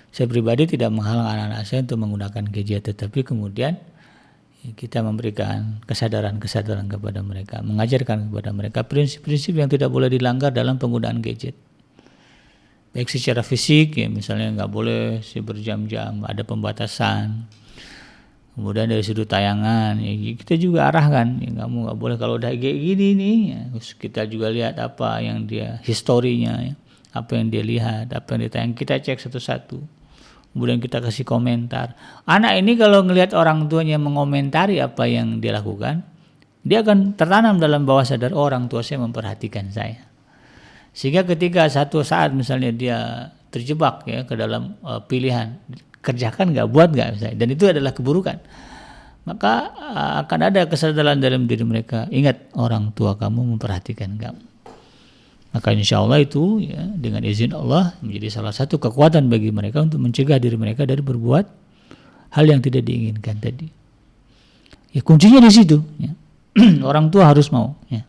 S1: Saya pribadi tidak menghalang anak-anak saya untuk menggunakan gadget, tetapi kemudian ya, kita memberikan kesadaran kepada mereka, mengajarkan kepada mereka prinsip-prinsip yang tidak boleh dilanggar dalam penggunaan gadget. Baik secara fisik, ya misalnya nggak boleh berjam-jam, ada pembatasan. Kemudian dari sudut tayangan, ya kita juga arahkan, ya kamu nggak boleh kalau udah kayak gini nih, ya, terus kita juga lihat apa yang dia historinya, ya, apa yang dia lihat, apa yang ditayang, kita cek satu-satu. Kemudian kita kasih komentar. Anak ini kalau ngelihat orang tuanya mengomentari apa yang dia lakukan, dia akan tertanam dalam bawah sadar, orang tua saya memperhatikan saya. Sehingga ketika satu saat misalnya dia terjebak ya ke dalam pilihan, kerjakan nggak, buat nggak misalnya, dan itu adalah keburukan, maka akan ada kesadaran dalam diri mereka, ingat orang tua kamu memperhatikan kamu. Maka insya Allah itu ya, dengan izin Allah menjadi salah satu kekuatan bagi mereka untuk mencegah diri mereka dari berbuat hal yang tidak diinginkan tadi. Ya kuncinya di situ. Ya. Orang tua harus mau. Ya.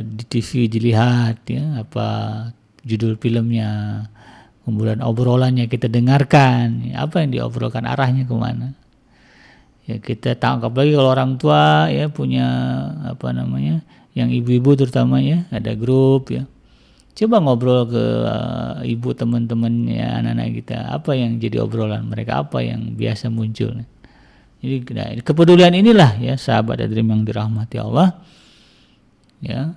S1: Di TV dilihat ya apa judul filmnya, kemudian obrolannya kita dengarkan, ya, apa yang diobrolkan, arahnya kemana. Ya kita tangkap lagi kalau orang tua ya punya apa namanya, yang ibu-ibu terutama ya, ada grup ya. Coba ngobrol ke ibu teman-temannya anak-anak kita, apa yang jadi obrolan mereka, apa yang biasa muncul. Jadi kepedulian inilah ya sahabat Adrim yang dirahmati Allah ya,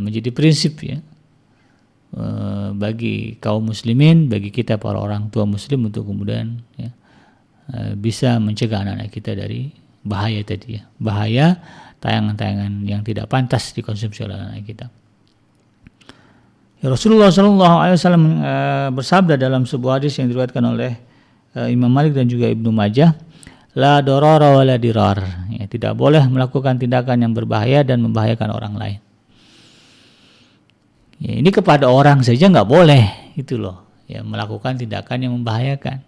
S1: menjadi prinsip ya bagi kaum muslimin, bagi kita para orang tua muslim untuk kemudian ya, bisa mencegah anak-anak kita dari bahaya tadi ya, bahaya tayangan-tayangan yang tidak pantas dikonsumsi oleh anak kita. Ya, Rasulullah SAW bersabda dalam sebuah hadis yang diriwayatkan oleh Imam Malik dan juga Ibnu Majah, la dorara wa la dirar. Ya, tidak boleh melakukan tindakan yang berbahaya dan membahayakan orang lain. Ya, ini kepada orang saja nggak boleh itu loh, ya, melakukan tindakan yang membahayakan.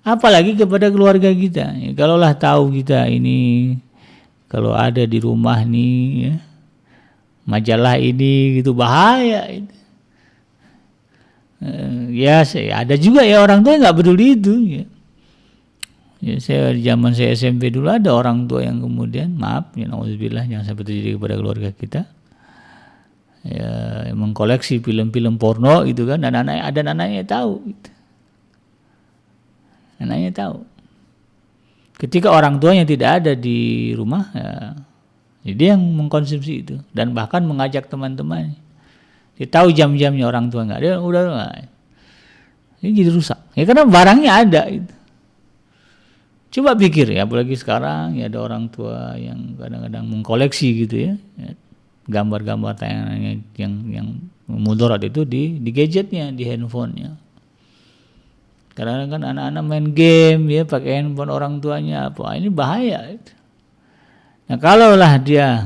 S1: Apalagi kepada keluarga kita. Ya, kalaulah tahu kita ini kalau ada di rumah nih ya, majalah ini gitu bahaya itu. Ya ada juga ya orang tua nggak peduli itu ya. Ya saya zaman saya SMP dulu ada orang tua yang kemudian maaf ya nauzubillah jangan sampai terjadi kepada keluarga kita. Ya mengkoleksi film-film porno gitu kan, dan anaknya tahu gitu. Anaknya tahu. Ketika orang tuanya tidak ada di rumah, ya, dia yang mengkonsumsi itu dan bahkan mengajak teman-teman. Dia tahu jam-jamnya orang tua nggak, dia udah nggak. Ini jadi rusak. Ya karena barangnya ada. Itu. Coba pikir ya, apalagi sekarang ya ada orang tua yang kadang-kadang mengkoleksi gitu ya, gambar-gambar tayangannya yang mudarat itu di gadgetnya, di handphonenya. Karena kan anak-anak main game ya pakai handphone orang tuanya, apa ini bahaya. Nah kalaulah dia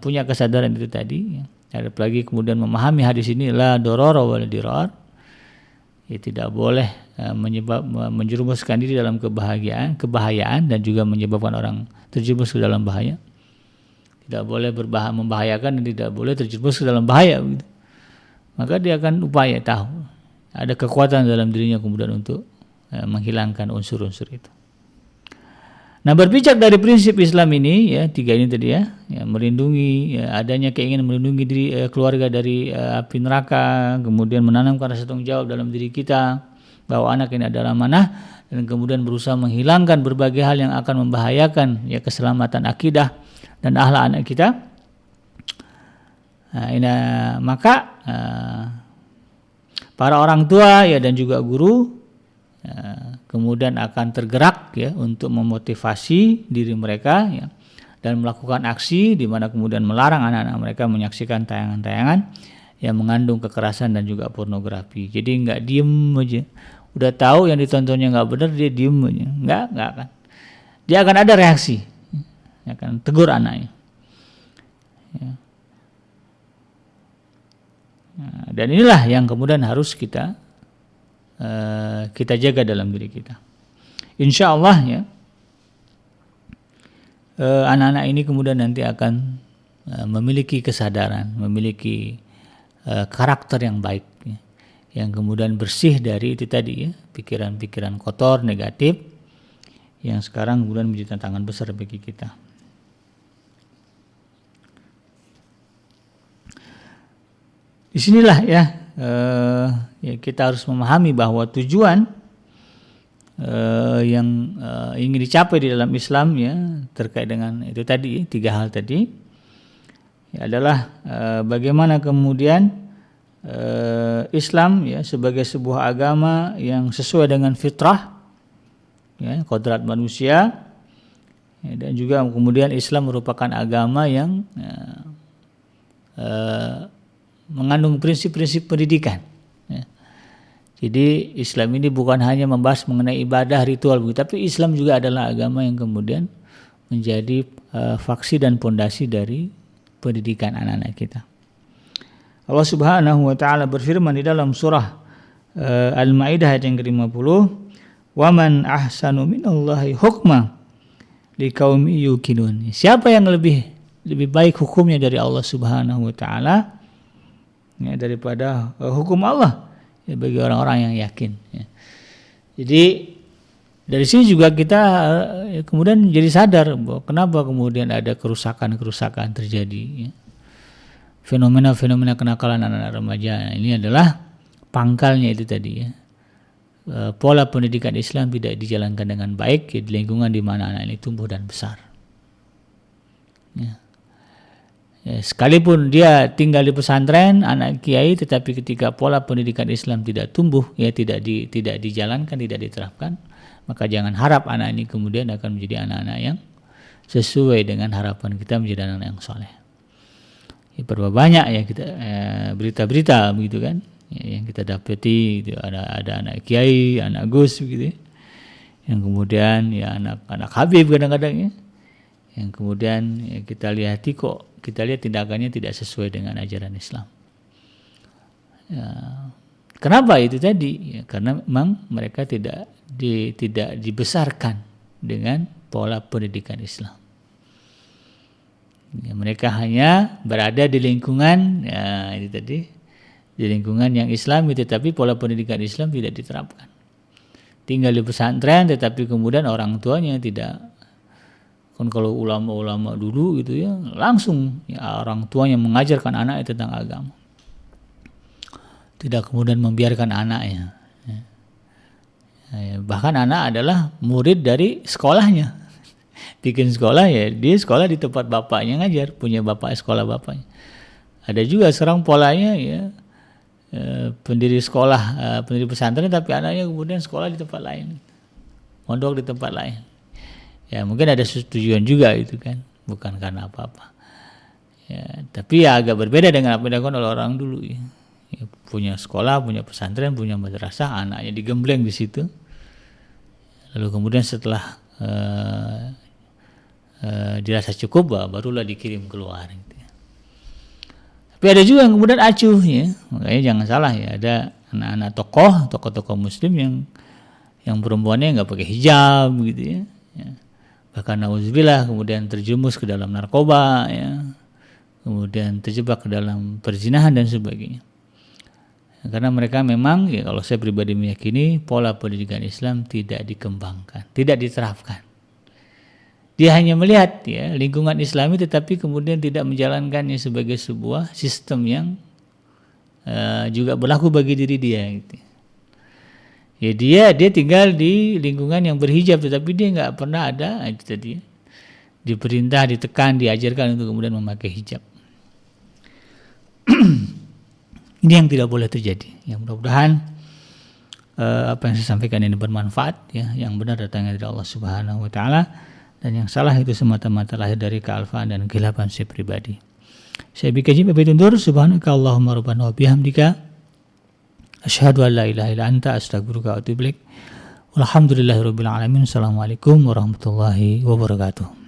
S1: punya kesadaran itu tadi, ada lagi kemudian memahami hadis ini la dorara wala dirar, ya tidak boleh menjerumuskan diri dalam kebahayaan dan juga menyebabkan orang terjerumus ke dalam bahaya. Tidak boleh membahayakan dan tidak boleh terjerumus ke dalam bahaya. Gitu. Maka dia akan upaya tahu. Ada kekuatan dalam dirinya kemudian untuk menghilangkan unsur-unsur itu. Nah berpijak dari prinsip Islam ini ya, tiga ini tadi ya melindungi ya, adanya keinginan melindungi diri keluarga dari api neraka, kemudian menanamkan rasa tanggung jawab dalam diri kita bahwa anak ini adalah amanah, dan kemudian berusaha menghilangkan berbagai hal yang akan membahayakan ya keselamatan akidah dan akhlak anak kita. Nah, maka para orang tua ya dan juga guru kemudian akan tergerak ya untuk memotivasi diri mereka ya, dan melakukan aksi di mana kemudian melarang anak-anak mereka menyaksikan tayangan-tayangan yang mengandung kekerasan dan juga pornografi. Jadi nggak diem aja, udah tahu yang ditontonnya nggak benar dia diem aja, nggak akan. Dia akan ada reaksi, akan tegur anaknya. Ya. Nah, dan inilah yang kemudian harus kita jaga dalam diri kita. Insya Allah ya, anak-anak ini kemudian nanti akan memiliki kesadaran, memiliki karakter yang baik, ya, yang kemudian bersih dari itu tadi ya, pikiran-pikiran kotor, negatif, yang sekarang kemudian menjadi tantangan besar bagi kita. Disinilah ya, kita harus memahami bahwa tujuan yang ingin dicapai di dalam Islam ya terkait dengan itu tadi tiga hal tadi adalah bagaimana kemudian Islam ya sebagai sebuah agama yang sesuai dengan fitrah, ya, kodrat manusia, ya, dan juga kemudian Islam merupakan agama yang mengandung prinsip-prinsip pendidikan. Ya. Jadi Islam ini bukan hanya membahas mengenai ibadah ritual, tapi Islam juga adalah agama yang kemudian menjadi faksi dan pondasi dari pendidikan anak-anak kita. Allah Subhanahu wa taala berfirman di dalam surah Al-Maidah ayat yang ke-50, "Wa man ahsanu minallahi hukma liqaumi yuqinun." Siapa yang lebih baik hukumnya dari Allah Subhanahu wa taala, ya, daripada hukum Allah, ya, bagi orang-orang yang yakin, ya. Jadi dari sini juga kita kemudian jadi sadar bahwa kenapa kemudian ada kerusakan terjadi, ya. Fenomena-fenomena kenakalan anak-anak remaja ini adalah pangkalnya itu tadi, ya. Pola pendidikan Islam tidak dijalankan dengan baik, ya, di lingkungan di mana anak ini tumbuh dan besar. Ya. Ya, sekalipun dia tinggal di pesantren, anak kiai, tetapi ketika pola pendidikan Islam tidak tumbuh, ya tidak dijalankan, tidak diterapkan, maka jangan harap anak ini kemudian akan menjadi anak-anak yang sesuai dengan harapan kita menjadi anak yang soleh. Ya, berapa banyak ya kita berita-berita begitu kan, ya, yang kita dapati gitu, ada anak kiai, anak gus begitu, ya, yang kemudian ya anak Habib kadang-kadang, ya, yang kemudian ya, kita lihat tindakannya tidak sesuai dengan ajaran Islam. Ya, kenapa itu tadi? Ya, karena memang mereka tidak dibesarkan dengan pola pendidikan Islam. Ya, mereka hanya berada di lingkungan, ya, itu tadi, di lingkungan yang Islami, tetapi pola pendidikan Islam tidak diterapkan. Tinggal di pesantren, tetapi kemudian orang tuanya tidak. Kan kalau ulama-ulama dulu gitu ya, langsung ya, orang tuanya mengajarkan anaknya tentang agama. Tidak kemudian membiarkan anaknya. Ya, bahkan anak adalah murid dari sekolahnya. Bikin sekolah, ya dia sekolah di tempat bapaknya ngajar, punya bapak sekolah bapaknya. Ada juga sekarang polanya ya, pendiri sekolah, pendiri pesantren, tapi anaknya kemudian sekolah di tempat lain, mondok di tempat lain. Ya mungkin ada tujuan juga itu kan, bukan karena apa-apa. Ya, tapi ya agak berbeda dengan apa yang dilakukan oleh orang dulu. Ya. Ya, punya sekolah, punya pesantren, punya madrasah, anaknya digembleng di situ. Lalu kemudian setelah dirasa cukup, barulah dikirim keluar. Gitu. Tapi ada juga yang kemudian acuh, ya. Makanya jangan salah ya, ada anak-anak tokoh-tokoh Muslim yang perempuannya nggak pakai hijab, gitu ya. Ya. Bahkan nauzubillah kemudian terjerumus ke dalam narkoba, ya. Kemudian terjebak ke dalam perzinahan dan sebagainya. Karena mereka memang, ya kalau saya pribadi meyakini, pola pendidikan Islam tidak dikembangkan, tidak diterapkan. Dia hanya melihat ya lingkungan Islami, tetapi kemudian tidak menjalankannya sebagai sebuah sistem yang juga berlaku bagi diri dia. Gitu. Ya dia tinggal di lingkungan yang berhijab, tetapi dia nggak pernah ada itu tadi, diperintah, ditekan, diajarkan untuk kemudian memakai hijab. Ini yang tidak boleh terjadi. Ya mudah-mudahan apa yang saya sampaikan ini bermanfaat, ya, yang benar datangnya dari Allah Subhanahu wa taala, dan yang salah itu semata-mata lahir dari kealfaan dan kehilapan saya pribadi. Saya bikin pamit undur. Subhanaka Allahumma rabbana wa bihamdika asyhadu an la ilaha illa anta astaghfiruka wa atubu ilaik. Walhamdulillahirabbil alamin. Assalamualaikum warahmatullahi wabarakatuh.